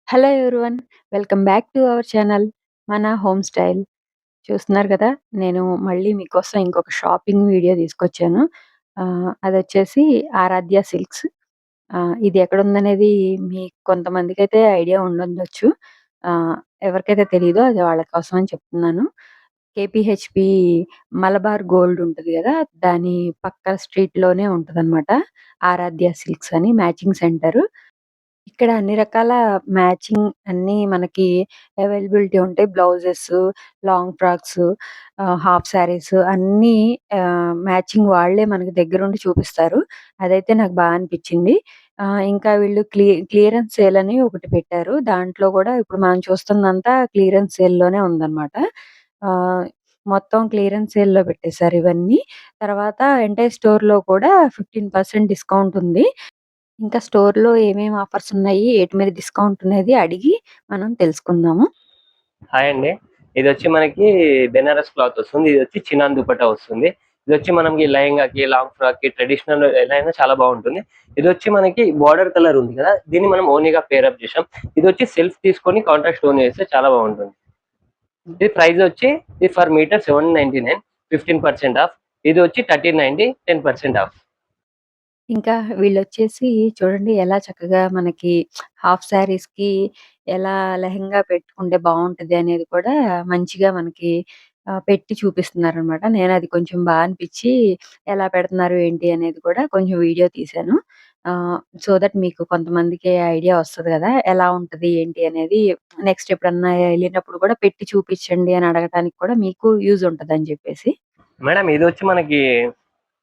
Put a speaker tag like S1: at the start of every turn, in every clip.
S1: Hello everyone. Welcome back to our channel మన home style. చూస్తున్నారు కదా! నేను మళ్ళీ మీకోసం ఇంకొక షాపింగ్ వీడియో తీసుకొచ్చాను. అదొచ్చేసి ఆరాధ్య సిల్క్స్. ఇది ఎక్కడుందనేది మీకు కొంతమందికైతే ఐడియా ఉండుండొచ్చు. ఎవరికైతే తెలీదో అది వాళ్ళ కోసం అని చెప్తున్నాను. కేపీహెచ్‌పీ మలబార్ గోల్డ్ ఉంటది గదా! దాని పక్క స్ట్రీట్‌లోనే ఉంటదనమాట. ఆరాధ్య సిల్క్స్ అని మ్యాచింగ్ సెంటర్. ఇక్కడ అన్ని రకాల మ్యాచింగ్ అన్నీ మనకి అవైలబిలిటీ ఉంటాయి. బ్లౌజెసు, లాంగ్ ఫ్రాక్సు, హాఫ్ సారీస్ అన్నీ మ్యాచింగ్ వాళ్ళే మనకి దగ్గరుండి చూపిస్తారు. అదైతే నాకు బా అనిపిచ్చింది. ఇంకా వీళ్ళు క్లియరెన్స్ సేల్ అని ఒకటి పెట్టారు. దాంట్లో గూడా ఇప్పుడు మనం చూస్తుందంతా క్లియరెన్స్ సేల్‌లోనే ఉందనమాట. ఆహ్, మొత్తం క్లియరెన్స్ సేల్‌లో పెట్టేశారు ఇవన్నీ. తర్వాత ఎంటైర్ స్టోర్‌లో కూడా 15% డిస్కౌంట్ ఉంది. ఇంకా స్టోర్‌లో ఏమేమి ఆఫర్స్ ఉన్నాయి, ఏటి మీద డిస్కౌంట్ ఉన్నది అడిగి మనం తెలుసుకుందాము.
S2: హాయ్ అండి. ఇదొచ్చి మనకి బెనారస్ క్లాత్ వస్తుంది. ఇదొచ్చి చినాన్ దుపట్టా వస్తుంది. ఇదొచ్చి మనకి లెహంగాకి, లాంగ్ ఫ్రాక్‌కి ట్రెడిషనల్ ఎలా అయినా చాలా బాగుంటుంది. ఇదొచ్చి మనకి బోర్డర్ కలర్ ఉంది కదా! దీన్ని మనం ఓనీగా పేరప్ చేసాం. ఇదొచ్చి సెల్ఫ్ తీసుకొని కాంట్రాస్ట్ ఓని వేస్తే చాలా బాగుంటుంది. ఇది ప్రైస్ వచ్చి ఇది ఫర్ మీటర్ 799 15% ఆఫ్. ఇది వచ్చి 1390 10% ఆఫ్.
S1: ఇంకా వీళ్ళొచ్చేసి చూడండి ఎలా చక్కగా మనకి హాఫ్ సారీస్‌కి ఎలా లెహెంగా పెట్టుకుంటే బావుంటది అనేది కూడా మంచిగా మనకి పెట్టి చూపిస్తున్నారనమాట. నేనది కొంచెం బా అనిపిచ్చి ఎలా పెడుతున్నారు ఏంటి అనేది కూడా కొంచెం వీడియో తీశాను. సో దట్ మీకు కొంతమందికి ఐడియా వస్తది గదా! ఎలా ఉంటది ఏంటి అనేది నెక్స్ట్ ఎప్పుడన్నా ఎళ్ళినప్పుడు కూడా పెట్టి చూపిచ్చండి అని అడగటానికి కూడా మీకు యూజ్ ఉంటదని జెప్పేసి.
S2: మేడం ఇదొచ్చి మనకి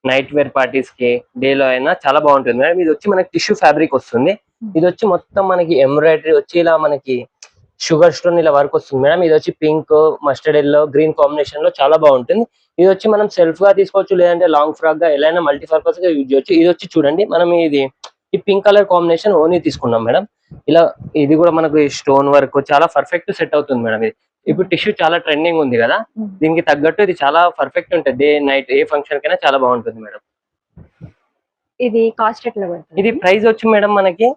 S2: నైట్ వేర్ పార్టీస్ కి డేలో అయినా చాలా బాగుంటుంది మేడం. ఇది వచ్చి మనకి టిష్యూ ఫ్యాబ్రిక్ వస్తుంది. ఇది వచ్చి మొత్తం మనకి ఎంబ్రాయిడరీ వచ్చి ఇలా మనకి షుగర్ స్టోన్ ఇలా వర్క్ వస్తుంది మేడం. ఇది వచ్చి pink, mustard yellow, green combination లో చాలా బాగుంటుంది. ఇది వచ్చి మనం సెల్ఫ్ గా తీసుకోవచ్చు, లేదంటే లాంగ్ ఫ్రాక్ గా ఎలా అయినా మల్టీపర్పస్ గా యూజ్ చేయొచ్చు. ఇది వచ్చి చూడండి మనం ఇది ఈ పింక్ కలర్ కాంబినేషన్ ఓన్లీ తీసుకున్నాం మేడం. ఇలా ఇది కూడా మనకు స్టోన్ వర్క్ చాలా పర్ఫెక్ట్ సెట్ అవుతుంది మేడం. ఇది ఇప్పుడు టిష్యూ చాలా ట్రెండింగ్ ఉంది కదా, దీనికి తగ్గట్టు ఇది చాలా పర్ఫెక్ట్ ఉంటుంది. డే నైట్ ఏ ఫంక్షన్ కైనా చాలా బాగుంటుంది మేడం.
S1: ఇది కాస్ట్ ఎట్లా పడుతుంది?
S2: ఇది ప్రైస్ వచ్చి మేడం మనకి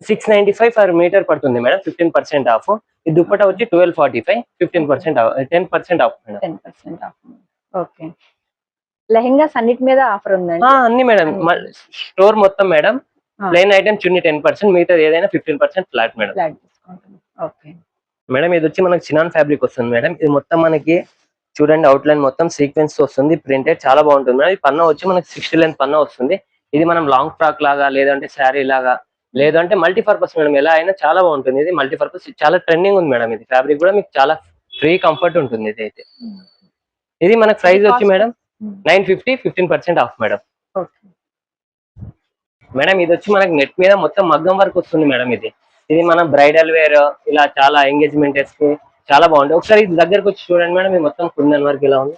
S2: 695 పర్ మీటర్ పడుతుంది మేడం. 15% ఆఫ్. ఈ దుప్పటా వచ్చి 1245 15% of, 10% of madam.
S1: 10% of. Okay. Lehengas అన్నిటి మీద ఆఫర్ ఉందండి?
S2: అన్ని మేడం. స్టోర్ మొత్తం మేడం. ప్లెయిన్ ఐటమ్ చున్నీ 10%, మిగతా ఏదైనా 15% flat madam.
S1: Flat discount. Okay.
S2: Madam ఇది వచ్చి మనకి చినాన్ ఫ్యాబ్రిక్ వస్తుంది మేడం. ఇది మొత్తం మనకి చూడండి అవుట్ లైన్ మొత్తం సీక్వెన్స్ వస్తుంది. ప్రింటెడ్ చాలా బాగుంటుంది మేడం. ఈ పన్నా వచ్చి మనకి 60 లెంత్ పన్నా వస్తుంది. ఇది మనం లాంగ్ ఫ్రాక్ లాగా, లేదంటే శారీ లాగా, లేదంటే మల్టీపర్పస్ మేడం. ఎలా అయినా చాలా బాగుంటుంది. ఇది మల్టీపర్పస్ చాలా ట్రెండింగ్ ఉంది మేడం. ఇది ఫ్యాబ్రిక్ కూడా మీకు చాలా ఫ్రీ కంఫర్ట్ ఉంటుంది. ఇది అయితే ఇది మనకి ప్రైస్ వచ్చి మేడం 950 15% ఆఫ్ మేడం. మేడం ఇది వచ్చి మనకి నెట్ మీద మొత్తం మగ్గం వర్క్ వస్తుంది మేడం. ఇది మనం బ్రైడల్ వేర్ ఇలా చాలా ఎంగేజ్మెంట్స్ కి చాలా బాగుంటుంది. ఒకసారి ఇది దగ్గరకు వచ్చి చూడండి మేడం. ఇది మొత్తం కుందన్ వర్క్ ఇలా ఉంది.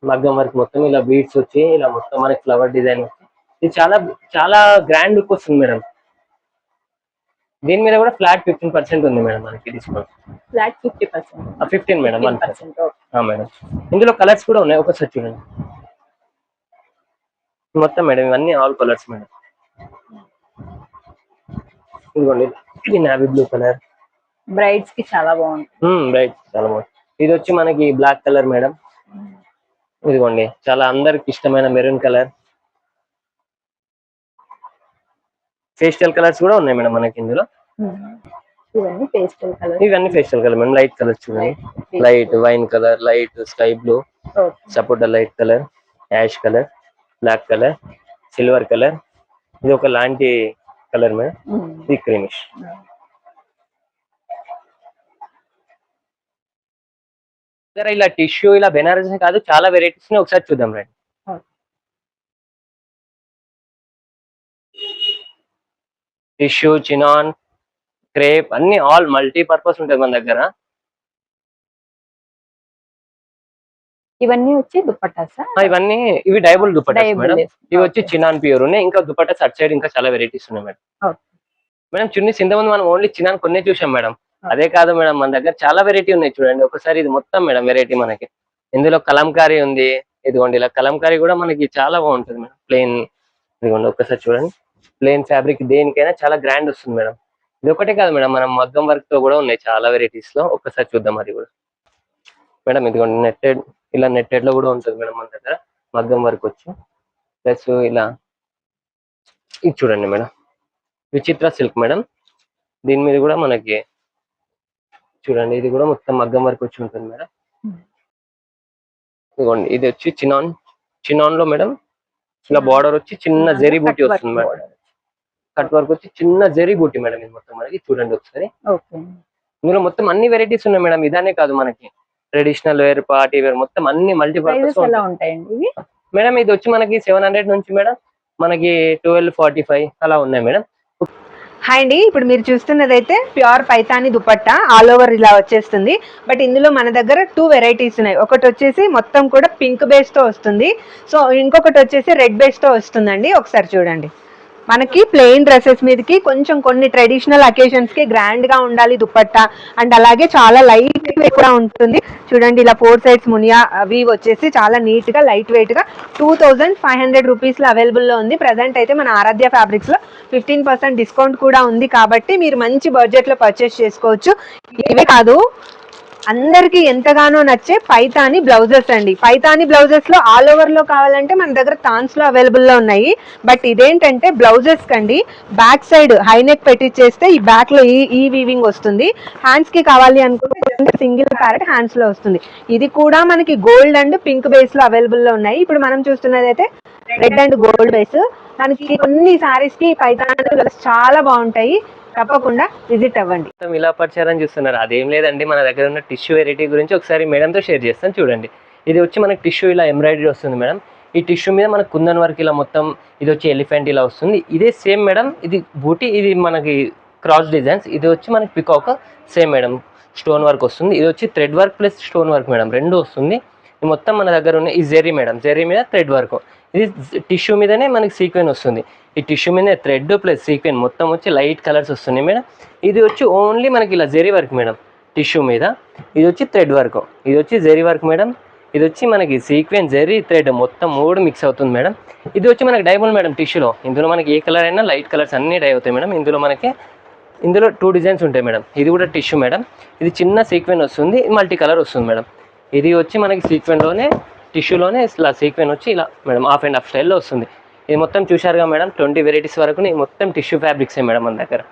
S2: మగ్గం వర్క్ మొత్తం ఇలా బీడ్స్ వచ్చి ఇలా మొత్తం మనకి ఫ్లవర్ డిజైన్ వచ్చి ఇది చాలా చాలా గ్రాండ్ లుక్ వస్తుంది మేడం. దీని మీద కూడా ఫ్లాట్ 15% ఉంది మేడం మనకి డిస్కౌంట్.
S1: ఫ్లాట్ 50%.
S2: 15 మేడం 1%. మేడం ఇందులో కలర్స్ కూడా ఉన్నాయి, ఒకసారి చూడండి. మొత్తం మేడం ఇవన్నీ ఆల్ కలర్స్ మేడం. ఇదిగోండి ఇది నావీ బ్లూ కలర్.
S1: బ్రైడ్స్ కి చాలా బాగుంటుంది.
S2: బ్రైట్ చాలా బాగుంది. ఇది వచ్చి మనకి బ్లాక్ కలర్ మేడం. ఇదిగోండి చాలా అందరికి ఇష్టమైన మెరూన్ కలర్. పేస్టల్ కలర్స్ కూడా ఉన్నాయి మేడం మనకి ఇందులో.
S1: ఇవన్నీ పేస్టల్ కలర్.
S2: ఇవన్నీ pastel colour madam. Light colour చూడండి. Light wine colour, light sky blue, sapota light colour, ash colour, black colour, silver colour. ఇది ఒక లాంటి కలర్ మేడం. ఇది క్రీమిష్. ఇలా టిష్యూ ఇలా బెనారస్ కాదు, చాలా వెరైటీస్ ని ఒకసారి చూద్దాం రండి. టిష్యూ, చినాన్, క్రేప్ అన్ని ఆల్ మల్టీపర్పస్ ఉంటుంది మన దగ్గర.
S1: ఇవన్నీ వచ్చి దుపట్టాసా?
S2: ఇవన్నీ ఇవి డైబుల్ దుపట్టాస్ మేడం. ఇవి వచ్చి చినాన్ ప్యూర్ ఉన్నాయి. ఇంకా దుపట్టాస్ అటు సైడ్ ఇంకా చాలా వెరైటీస్ ఉన్నాయి మేడం. మేడం చున్నీస్ ఇంతకుముందు మనం ఓన్లీ చినాన్ కొన్నే చూసాం మేడం. అదే కాదు మేడం, మన దగ్గర చాలా వెరైటీ ఉన్నాయి చూడండి. ఒకసారి ఇది మొత్తం మేడం వెరైటీ మనకి. ఇందులో కలంకారీ ఉంది. ఇదిగోండి ఇలా కలంకారీ కూడా మనకి చాలా బాగుంటుంది మేడం. ప్లెయిన్ ఇదిగోండి ఒక్కసారి చూడండి. ప్లెయిన్ ఫ్యాబ్రిక్ దేనికైనా చాలా గ్రాండ్ వస్తుంది మేడం. ఇది ఒకటే కాదు మేడం, మనం మగ్గం వర్క్ తో కూడా ఉన్నాయి చాలా వెరైటీస్ లో. ఒక్కసారి చూద్దాం అది కూడా. మేడం ఇదిగోండి నెట్టెడ్, ఇలా నెట్టెడ్ లో కూడా ఉంటుంది మేడం మన దగ్గర మగ్గం వర్క్ వచ్చి. ప్లస్ ఇలా ఇది చూడండి మేడం, విచిత్ర సిల్క్ మేడం. దీని మీద కూడా మనకి చూడండి, ఇది కూడా మొత్తం మగ్గం వర్క్ వచ్చి ఉంటుంది మేడం. ఇదిగోండి ఇది వచ్చి చినాన్, చినాన్ లో మేడం ఇలా బార్డర్ వచ్చి చిన్న జరీ బూటీ వస్తుంది మేడం. కట్ వర్క్ వచ్చి చిన్న జరీ బూటీ మేడం. ఇది మొత్తం మనకి చూడండి ఒకసారి. ఇందులో మొత్తం అన్ని వెరైటీస్ ఉన్నాయి మేడం. ఇదానే కాదు, మనకి ట్రెడిషనల్ వేర్, పార్టీ వేర్, మొత్తం అన్ని మల్టీపర్పస్
S1: ఉంటాయండి
S2: మేడం. ఇది వచ్చి మనకి 700 నుంచి మేడం మనకి 1245 అలా ఉన్నాయి మేడం.
S3: హాయ్ అండి, ఇప్పుడు మీరు చూస్తున్నదైతే pure Paithani dupatta all over ఇలా వచ్చేస్తుంది. బట్ ఇందులో మన దగ్గర 2 వెరైటీస్ ఉన్నాయి. ఒకటి వచ్చేసి మొత్తం కూడా పింక్ బేస్ తో వస్తుంది, సో ఇంకొకటి వచ్చేసి రెడ్ బేస్ తో వస్తుందండి. ఒకసారి చూడండి, మనకి ప్లెయిన్ డ్రెస్సెస్ మీదకి కొంచెం కొన్ని ట్రెడిషనల్ అకేషన్స్ కి గ్రాండ్ గా ఉండాలి దుపట్టా, అండ్ అలాగే చాలా లైట్ వెయిట్ కూడా ఉంటుంది. చూడండి ఇలా 4 సైడ్స్ మునియా అవి వచ్చేసి చాలా నీట్ గా లైట్ వెయిట్ గా 2500 రూపీస్ లో అవైలబుల్ లో ఉంది. ప్రెసెంట్ అయితే మన ఆరాధ్య ఫ్యాబ్రిక్స్ లో 15% డిస్కౌంట్ కూడా ఉంది, కాబట్టి మీరు మంచి బడ్జెట్ లో పర్చేస్ చేసుకోవచ్చు. ఇవే కాదు, అందరికి ఎంతగానో నచ్చే పైతాని బ్లౌజెస్ అండి. పైతాని బ్లౌజెస్ లో ఆల్ ఓవర్ లో కావాలంటే మన దగ్గర థాన్స్ లో అవైలబుల్ లో ఉన్నాయి. బట్ ఇదేంటంటే బ్లౌజెస్ కండి బ్యాక్ సైడ్ హై నెక్ పెట్టించేస్తే ఈ బ్యాక్ లో ఈ వీవింగ్ వస్తుంది. హ్యాండ్స్ కి కావాలి అనుకుంటే సింగిల్ ప్యారెట్ హ్యాండ్స్ లో వస్తుంది. ఇది కూడా మనకి గోల్డ్ అండ్ పింక్ బేస్ లో అవైలబుల్ లో ఉన్నాయి. ఇప్పుడు మనం చూస్తున్నది అయితే రెడ్ అండ్ గోల్డ్ బేస్. దానికి కొన్ని సారీస్ కి పైతాని చాలా బాగుంటాయి, తప్పకుండా విజిట్ అవ్వండి.
S2: ఇలా పరిచారని చూస్తున్నారు, అదేం లేదండి. మన దగ్గర ఉన్న టిష్యూ వెరైటీ గురించి ఒకసారి మేడంతో షేర్ చేస్తాను చూడండి. ఇది వచ్చి మనకి టిష్యూ ఇలా ఎంబ్రాయిడరీ వస్తుంది మేడం. ఈ టిష్యూ మీద మనకు కుందన్ వర్క్ ఇలా మొత్తం, ఇది వచ్చి ఎలిఫెంట్ ఇలా వస్తుంది. ఇదే సేమ్ మేడం, ఇది బూటీ, ఇది మనకి క్రాస్ డిజైన్స్. ఇది వచ్చి మనకి peacock same madam, stone work వస్తుంది. ఇది వచ్చి thread work plus stone work madam, రెండు వస్తుంది. ఇది మొత్తం మన దగ్గర ఉన్న ఈ జెరీ మేడం, జెరీ మీద థ్రెడ్ వర్క్. ఇది టిష్యూ మీదనే మనకి సీక్వెన్ వస్తుంది. ఈ టిష్యూ మీద థ్రెడ్ ప్లస్ సీక్వెన్ మొత్తం వచ్చి లైట్ కలర్స్ వస్తున్నాయి మేడం. ఇది వచ్చి ఓన్లీ మనకి ఇలా జెరీ వర్క్ మేడం టిష్యూ మీద. ఇది వచ్చి థ్రెడ్ వర్క్, ఇది వచ్చి జెరీ వర్క్ మేడం. ఇది వచ్చి మనకి సీక్వెన్, జెరీ, థ్రెడ్ మొత్తం 3 మిక్స్ అవుతుంది మేడం. ఇది వచ్చి మనకి డైమండ్ మేడం టిష్యూలో. ఇందులో మనకి ఏ కలర్ అయినా లైట్ కలర్స్ అన్నీ డై అవుతాయి మేడం. ఇందులో 2 డిజైన్స్ ఉంటాయి మేడం. ఇది కూడా టిష్యూ మేడం. ఇది చిన్న సీక్వెన్ వస్తుంది, మల్టీ కలర్ వస్తుంది మేడం. ఇది వచ్చి మనకి సీక్వెన్లోనే, టిష్యూలోనే ఇలా సీక్వెన్ వచ్చి ఇలా మేడం హాఫ్ అండ్ హాఫ్ స్టైల్లో వస్తుంది. ఇది మొత్తం చూశారుగా మేడం, 20 వెరైటీస్ వరకు మొత్తం టిష్యూ ఫ్యాబ్రిక్సే మేడం మన దగ్గర.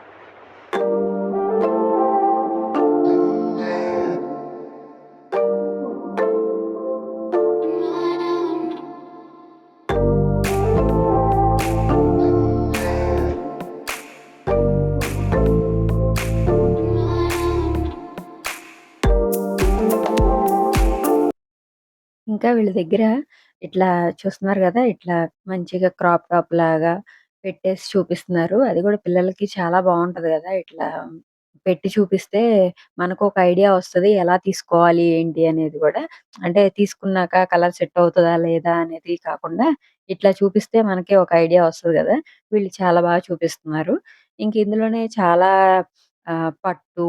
S1: ఇంకా వీళ్ళ దగ్గర ఇట్లా చూస్తున్నారు గదా! ఇట్లా మంచిగా క్రాప్ టాప్ లాగా పెట్టేసి చూపిస్తున్నారు. అది గూడా పిల్లలకి చాలా బావుంటది గదా! ఇట్లా పెట్టి చూపిస్తే మనకు ఒక ఐడియా వస్తది. ఎలా తీసుకోవాలి ఏంటి అనేది గూడా. అంటే తీసుకున్నాక కలర్ సెట్ అవుతదా లేదా అనేది కాకుండా ఇట్లా చూపిస్తే మనకి ఒక ఐడియా వస్తది గదా! వీళ్ళు చాలా బాగా చూపిస్తున్నారు. ఇంక ఇందులోనే చాలా పట్టు,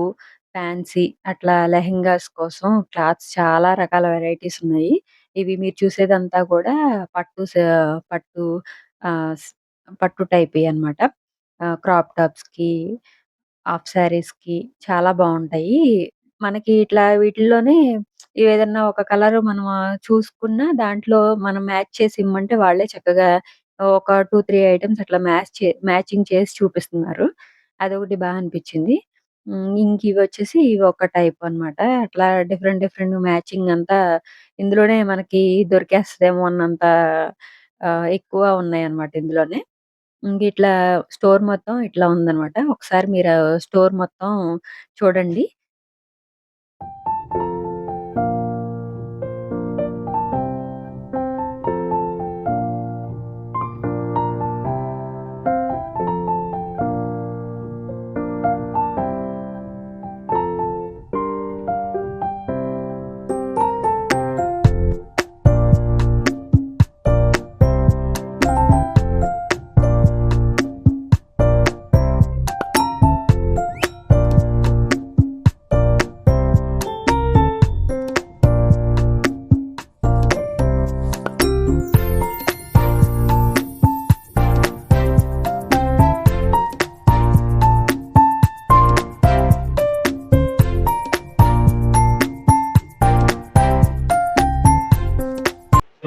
S1: ఫ్యాన్సీ అట్లా లెహెంగాస్ కోసం క్లాత్స్ చాలా రకాల వెరైటీస్ ఉన్నాయి. ఇవి మీరు చూసేదంతా కూడా పట్టు స పట్టు ఆహ్, స్ పట్టు టైపే అన్నమాట. క్రాప్ టాప్స్‌కి, హాఫ్ సారీస్‌కి చాలా బావుంటాయి. మనకి ఇట్లా వీటిల్లోనే ఏదన్నా ఒక కలర్ మనం చూసుకున్న దాంట్లో మనం మ్యాచ్ చేసి ఇమ్మంటే వాళ్ళే చక్కగా ఒక 2, 3 ఐటెమ్స్ అట్లా మ్యాచింగ్ చేసి చూపిస్తున్నారు. అదొకటి బా అనిపించింది. ఇంకివొచ్చేసి ఇవి ఒక టైప్ అన్నమాట. అట్లా డిఫరెంట్ డిఫరెంట్ మ్యాచింగ్ అంతా ఇందులోనే మనకి దొరికేస్తదేమో అన్నంత ఎక్కువ ఉన్నాయన్నమాట ఇందులోనే. ఇంకిట్లా స్టోర్ మొత్తం ఇట్లా ఉందన్నమాట. ఒకసారి మీరు స్టోర్ మొత్తం చూడండి.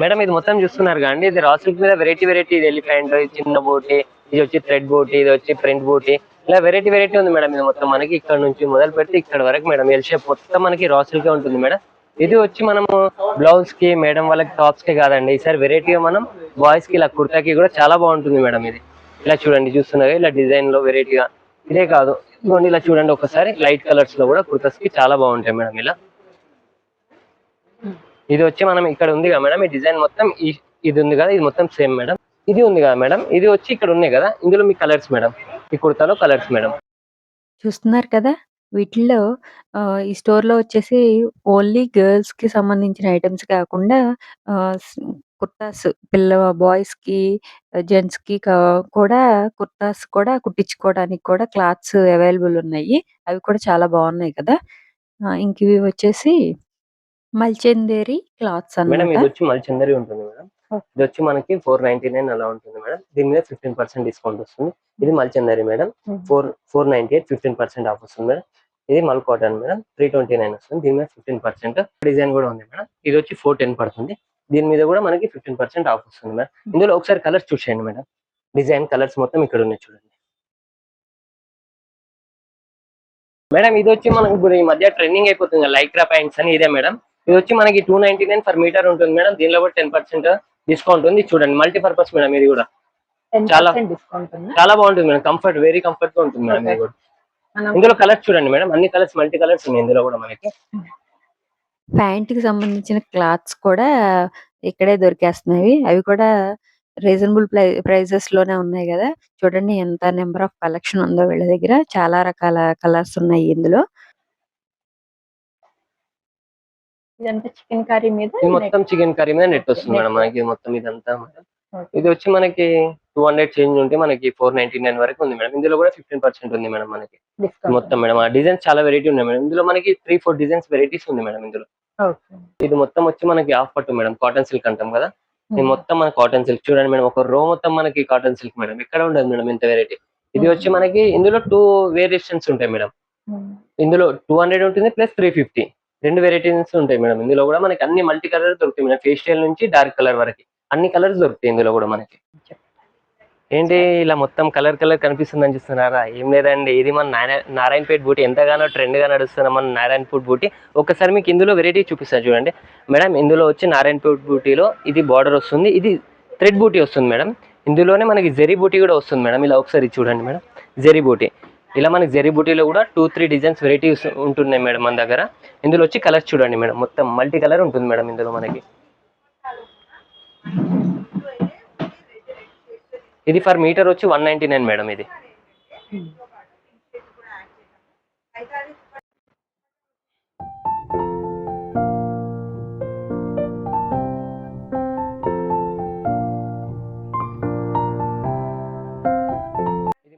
S2: మేడం ఇది మొత్తం చూస్తున్నారు కానీ ఇది రా సిల్క్ మీద వెరైటీ ఇది ఎలిఫెంట్, చిన్న బూటీ, ఇది వచ్చి థ్రెడ్ బూటీ, ఇది వచ్చి ప్రింట్ బూటీ, ఇలా వెరైటీ ఉంది మేడం. ఇది మొత్తం మనకి ఇక్కడ నుంచి మొదలు పెడితే ఇక్కడ వరకు మేడం ఎల్ షేప్ మొత్తం మనకి రా సిల్క్ ఉంటుంది మేడం. ఇది వచ్చి మనము బ్లౌజ్ కి మేడం వాళ్ళకి టాప్స్ కి కాదండి, ఈసారి వెరైటీగా మనం బాయ్స్ కి ఇలా కుర్తాకి కూడా చాలా బాగుంటుంది మేడం. ఇది ఇలా చూడండి, చూస్తున్నారు ఇలా డిజైన్ లో వెరైటీగా. ఇదే కాదు ఇలా చూడండి ఒకసారి లైట్ కలర్స్ లో కూడా కుర్తాస్ కి చాలా బాగుంటాయి మేడం. ఇలా ఇది వచ్చి మనం ఇక్కడ ఉంది కదా మేడం, ఈ డిజైన్ మొత్తం ఇది ఉంది కదా, ఇది మొత్తం సేమ్ మేడం. ఇది ఉంది కదా మేడం, ఇది వచ్చి ఇక్కడ ఉన్నాయి కదా, ఇందులో మీ కలర్స్ మేడం, ఈ కుర్తాలో కలర్స్ మేడం.
S1: చూస్తున్నారు కదా! వీటిల్లో ఈ స్టోర్‌లో వచ్చేసి ఓన్లీ గర్ల్స్‌కి సంబంధించిన ఐటెమ్స్ కాకుండా ఆహ్, స్ కుర్తాస్ బాయ్స్‌కి, జెంట్స్‌కి కూడా కుర్తాస్ కూడా కుట్టించుకోవడానికి కూడా క్లాత్స్ అవైలబుల్ ఉన్నాయి. అవి కూడా చాలా బాగున్నాయి కదా! ఇంక ఇవి వచ్చేసి మల్చందేరి క్లాత్స్
S2: మేడం
S1: అన్నమాట.
S2: ఇది వచ్చి మల్చందరి ఉంటుంది మేడం. ఇది వచ్చి మనకి 499 అలా ఉంటుంది మేడం. దీని మీద 15% డిస్కౌంట్ వస్తుంది. ఇది మల్చందరి మేడం. 498 15% ఆఫ్ వస్తుంది మేడం. ఇది మల్ కాటన్ మేడం 329 వస్తుంది. దీని మీద 15% డిజైన్ కూడా ఉంది మేడం. ఇది వచ్చి 410 పడుతుంది. దీని మీద కూడా మనకి 15% ఆఫ్ వస్తుంది మేడం. ఇందులో ఒకసారి కలర్స్ చూసేయండి మేడం. డిజైన్ కలర్స్ మొత్తం ఇక్కడ ఉన్నాయి చూడండి మేడం. ఇది వచ్చి మనకి ఇప్పుడు ఈ మధ్య ట్రెండింగ్ అయిపోతుంది లైక్రా ప్యాంట్స్ అని. ఇదే మేడం, ఇది వచ్చి మనకి 299 పర్ మీటర్ ఉంటుంది మేడం. దీనిలో కూడా 10% డిస్కౌంట్ ఉంది. చూడండి మల్టీపర్పస్ మేడం, ఇది కూడా చాలా చాలా బాగుంటుంది మేడం. కంఫర్ట్, వెరీ కంఫర్ట్ గా ఉంటుంది మేడం. ఇది కూడా ఇందులో కలర్స్ చూడండి మేడం, అన్ని కలర్స్ మల్టీ కలర్స్ ఉన్నాయి ఇందులో కూడా మనకి.
S1: ప్యాంట్‌కి సంబంధించిన క్లాత్స్ కూడా ఇక్కడే దొరికేస్తున్నాయి. అవి కూడా రీజనబుల్ ప్రైజెస్ లోనే ఉన్నాయి గదా! చూడండి ఎంత నంబర్ ఆఫ్ కలెక్షన్ ఉందో వీళ్ళ దగ్గర. చాలా రకాల కలర్స్ ఉన్నాయి ఇందులో.
S3: ఇదంతా చికెన్ కర్రీ మీద
S2: ఇది మొత్తం చికెన్ కర్రీ మీద నెట్ వస్తుంది మేడం మనకి. మొత్తం ఇదంతా మేడం. ఇది వచ్చి మనకి 200 చేంజ్ ఉంటే మనకి 499 వరకు ఉంది మేడం. ఇందులో కూడా 15% ఉంది మేడం మనకి మొత్తం మేడం. ఆ డిజైన్స్ చాలా వెరైటీ ఉన్నాయి మేడం. ఇందులో మనకి 3-4 డిజైన్స్ వెరైటీస్ ఉంది మేడం ఇందులో. ఇది మొత్తం వచ్చి మనకి హాఫ్ పట్టు మేడం, కాటన్ సిల్క్ అంటాం కదా. ఇది మొత్తం మన కాటన్ సిల్క్ చూడండి మేడం. ఒక రో మొత్తం మనకి కాటన్ సిల్క్ మేడం. ఎక్కడ ఉండదు మేడం ఇంత వెరైటీ. ఇది వచ్చి మనకి ఇందులో 2 వేరియేషన్స్ ఉంటాయి మేడం. ఇందులో 200 ఉంటుంది ప్లస్ 350 2 వెరైటీస్ ఉంటాయి మేడం. ఇందులో కూడా మనకి అన్ని మల్టీ కలర్ దొరుకుతాయి మేడం. ఫేషియల్ నుంచి డార్క్ కలర్ వరకు అన్ని కలర్స్ దొరుకుతాయి ఇందులో కూడా మనకి. ఏంటి ఇలా మొత్తం కలర్ కనిపిస్తుందని చూస్తున్నారా? ఏం లేదండి, ఇది మన నారాయణపేట బూటీ ఎంతగానో ట్రెండ్ గా నడుస్తున్న మన నారాయణపేట బూటీ. ఒకసారి మీకు ఇందులో వెరైటీ చూపిస్తాను చూడండి మేడం. ఇందులో వచ్చి నారాయణపేట బూటీలో ఇది బార్డర్ వస్తుంది, ఇది థ్రెడ్ బూటీ వస్తుంది మేడం. ఇందులోనే మనకి జెరీ బూటీ కూడా వస్తుంది మేడం. ఇలా ఒకసారి చూడండి మేడం, జెరీ బూటీ. ఇలా మనకి జెరీ బూటీలో కూడా 2-3 డిజైన్స్ వెరైటీస్ ఉంటున్నాయి మేడం మన దగ్గర. ఇందులో వచ్చి కలర్స్ చూడండి మేడం, మొత్తం మల్టీ కలర్ ఉంటుంది మేడం ఇందులో మనకి. ఇది ఫర్ మీటర్ వచ్చి 199 మేడం. ఇది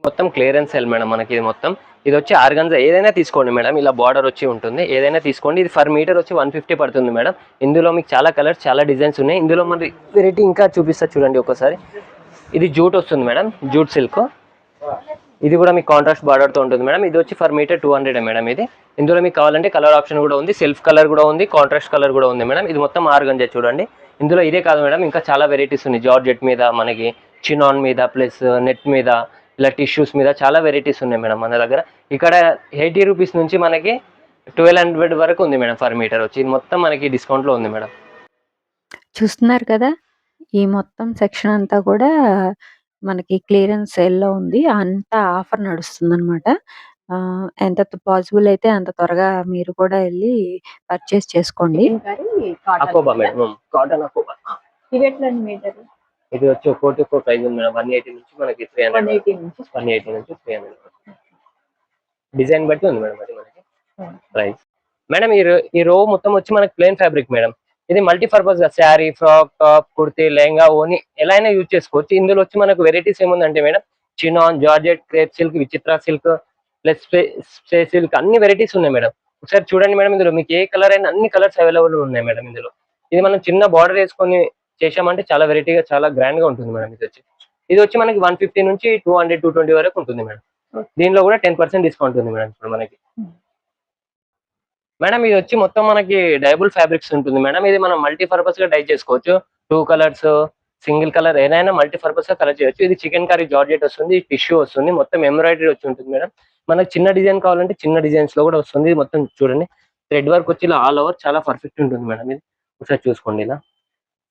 S2: మొత్తం క్లియరెన్స్ సేల్ మేడం మనకి. ఇది మొత్తం ఇది వచ్చి ఆర్గన్జా ఏదైనా తీసుకోండి మేడం. ఇలా బార్డర్ వచ్చి ఉంటుంది, ఏదైనా తీసుకోండి. ఇది ఫర్ మీటర్ వచ్చి 150 పడుతుంది మేడం. ఇందులో మీకు చాలా కలర్స్, చాలా డిజైన్స్ ఉన్నాయి. ఇందులో మరి వెరైటీ ఇంకా చూపిస్తా చూడండి ఒకసారి. ఇది జూట్ వస్తుంది మేడం, జూట్ సిల్క్. ఇది కూడా మీకు కాంట్రాస్ట్ బార్డర్ తో ఉంటుంది మేడం. ఇది వచ్చి ఫర్ మీటర్ 200 మేడం. ఇది ఇందులో మీకు కావాలంటే కలర్ ఆప్షన్ కూడా ఉంది, సెల్ఫ్ కలర్ కూడా ఉంది, కాంట్రాస్ట్ కలర్ కూడా ఉంది మేడం. ఇది మొత్తం ఆర్గంజా చూడండి. ఇందులో ఇదే కాదు మేడం, ఇంకా చాలా వెరైటీస్ ఉన్నాయి. జార్జెట్ మీద, మనకి చినాన్ మీద, ప్లస్ నెట్ మీద, ఇలా టిష్యూస్ మీద చాలా వెరైటీస్ ఉన్నాయి మేడం మన దగ్గర. ఇక్కడ 80 రూపీస్ నుంచి మనకి 1200 వరకు ఉంది మేడం ఫర్ మీటర్ వచ్చి. ఇది మొత్తం మనకి డిస్కౌంట్ లో ఉంది మేడం.
S1: చూస్తున్నారు కదా! ఈ మొత్తం సెక్షన్ అంతా కూడా మనకి క్లియరెన్స్ సేల్‌లో ఉంది. అంతా ఆఫర్ నడుస్తుందన్నమాట. ఎంత పాసిబుల్ అయితే అంత త్వరగా మీరు కూడా ఎళ్లి పర్చేస్ చేసుకోండి.
S2: అకోబా మేడం, కాటన్ అకోబా.
S3: ఇవి ఎట్లా మీటర్?
S2: ఇది వచ్చి ఒక్కోటి ఒక్కో ప్రైస్ ఉంది మేడం. 180 నుంచి మనకి 300, 180 నుంచి 300 డిజైన్ బట్టి ఉంది మేడం అది మనకి ప్రైస్. మేడం ఈ రో మొత్తం వచ్చి మనకి ప్లెయిన్ ఫ్యాబ్రిక్ మేడం. ఇది మల్టీపర్పస్ గా శారీ, ఫ్రాక్, టాప్, కుర్తీ, లెహంగా, ఓని ఎలా అయినా యూజ్ చేసుకోవచ్చు. ఇందులో వచ్చి మనకు వెరైటీస్ ఏముందంటే madam, chinon, georgette, crepe silk, విచిత్ర సిల్క్, ప్లస్ స్పే సిల్క్, అన్ని వెరైటీస్ ఉన్నాయి మేడం. ఒకసారి చూడండి మేడం, ఇందులో మీకు ఏ కలర్ అయినా అన్ని కలర్స్ అవైలబుల్ ఉన్నాయి మేడం ఇందులో. ఇది మనం చిన్న బార్డర్ వేసుకొని చేసామంటే చాలా వెరైటీగా, చాలా గ్రాండ్ గా ఉంటుంది మేడం. ఇది వచ్చి మనకి 150 నుంచి 200, 220 వరకు ఉంటుంది మేడం. దీనిలో కూడా 10% డిస్కౌంట్ ఉంది మేడం ఇప్పుడు మనకి. మేడం ఇది వచ్చి మొత్తం మనకి డైబుల్ ఫ్యాబ్రిక్స్ ఉంటుంది మేడం. ఇది మనం మల్టీపర్పస్ గా డై చేసుకోవచ్చు. 2 కలర్స్, సింగిల్ కలర్ ఏదైనా మల్టీపర్పస్ గా కలర్ చేయొచ్చు. ఇది చికెన్ కర్రీ జార్జెట్ వస్తుంది, టిష్యూ వస్తుంది, మొత్తం ఎంబ్రాయిడరీ వచ్చి ఉంటుంది మేడం. మనకు చిన్న డిజైన్ కావాలంటే చిన్న డిజైన్స్ లో కూడా వస్తుంది. ఇది మొత్తం చూడండి థ్రెడ్ వర్క్ వచ్చి ఇలా ఆల్ ఓవర్ చాలా పర్ఫెక్ట్ ఉంటుంది మేడం. ఇది ఒకసారి చూసుకోండి ఇలా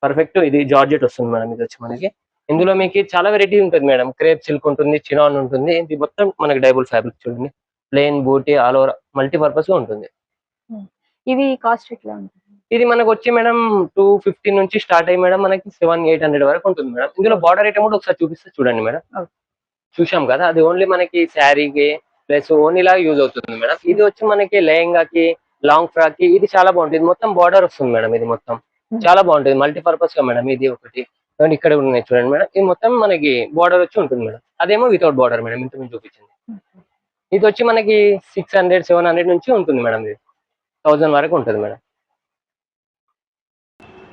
S2: పర్ఫెక్ట్. ఇది జార్జెట్ వస్తుంది మేడం. ఇది వచ్చి మనకి ఇందులో మీకు చాలా వెరైటీ ఉంటుంది మేడం. క్రేప్ సిల్క్ ఉంటుంది, చినాన్ ఉంటుంది. ఇది మొత్తం మనకి డైబుల్ ఫ్యాబ్రిక్ చూడండి. ప్లెయిన్ బూటీ ఆల్ ఓవర్ మల్టీపర్పస్ గా ఉంటుంది.
S1: ఇవి కాస్ట్ ఎట్లా ఉంటుంది?
S2: ఇది మనకు వచ్చి మేడం 250 నుంచి స్టార్ట్ అయ్యి మేడం మనకి 700-800 వరకు ఉంటుంది మేడం. ఇందులో బార్డర్ ఐటమ్ కూడా ఒకసారి చూపిస్తే చూడండి మేడం.
S1: ఓకే.
S2: చూసాం కదా, అది ఓన్లీ మనకి శారీకి ప్లస్ ఓన్లీ లాగా యూజ్ అవుతుంది మేడం. ఇది వచ్చి మనకి లెహంగాకి, లాంగ్ ఫ్రాక్ కి ఇది చాలా బాగుంటుంది. మొత్తం బార్డర్ వస్తుంది మేడం. ఇది మొత్తం చాలా బాగుంటుంది మల్టీపర్పస్ గా మేడం. ఇది ఒకటి ఇక్కడ కూడా ఉన్నాయి చూడండి మేడం. ఇది మొత్తం మనకి బార్డర్ వచ్చి ఉంటుంది మేడం. అదేమో వితౌట్ బార్డర్ మేడం. ఇంత ముందు చూపించింది. ఇది వచ్చి మనకి 600-700 నుంచి ఉంటుంది మేడం. ఇది 1000 వరకు ఉంటుంది మేడం.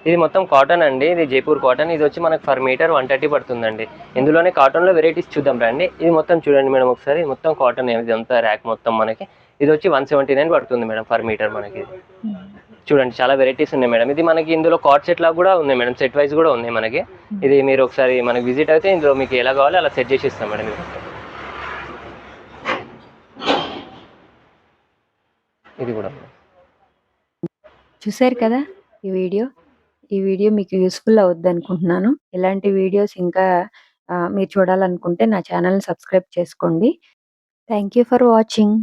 S2: ఇది మొత్తం కాటన్ అండి. ఇది జైపూర్ కాటన్. ఇది వచ్చి మనకి పర్ మీటర్ 130 పడుతుందండి. ఇందులోనే కాటన్ లో వెరైటీస్ చూద్దాం రండి. ఇది మొత్తం చూడండి మేడం ఒకసారి. మొత్తం కాటన్ ఇదంతా ర్యాక్ మొత్తం మనకి. ఇది వచ్చి 179 పడుతుంది మేడం పర్ మీటర్ మనకి. చూడండి చాలా వెరైటీస్ ఉన్నాయి మేడం. ఇది మనకి ఇందులో కార్డ్ సెట్ లాగా కూడా ఉన్నాయి మేడం. సెట్ వైజ్ కూడా ఉన్నాయి మనకి. ఇది మీరు ఒకసారి మనకి విజిట్ అయితే ఇందులో మీకు ఎలా కావాలో అలా సెట్ చేసి ఇస్తాం మేడం. ఇది కూడా
S1: చూసారు కదా ఈ వీడియో మీకు యూస్ఫుల్ అవుద్ది అనుకుంటున్నాను. ఇలాంటి వీడియోస్ ఇంకా మీరు చూడాలనుకుంటే నా ఛానల్ని సబ్స్క్రైబ్ చేసుకోండి. Thank you for watching.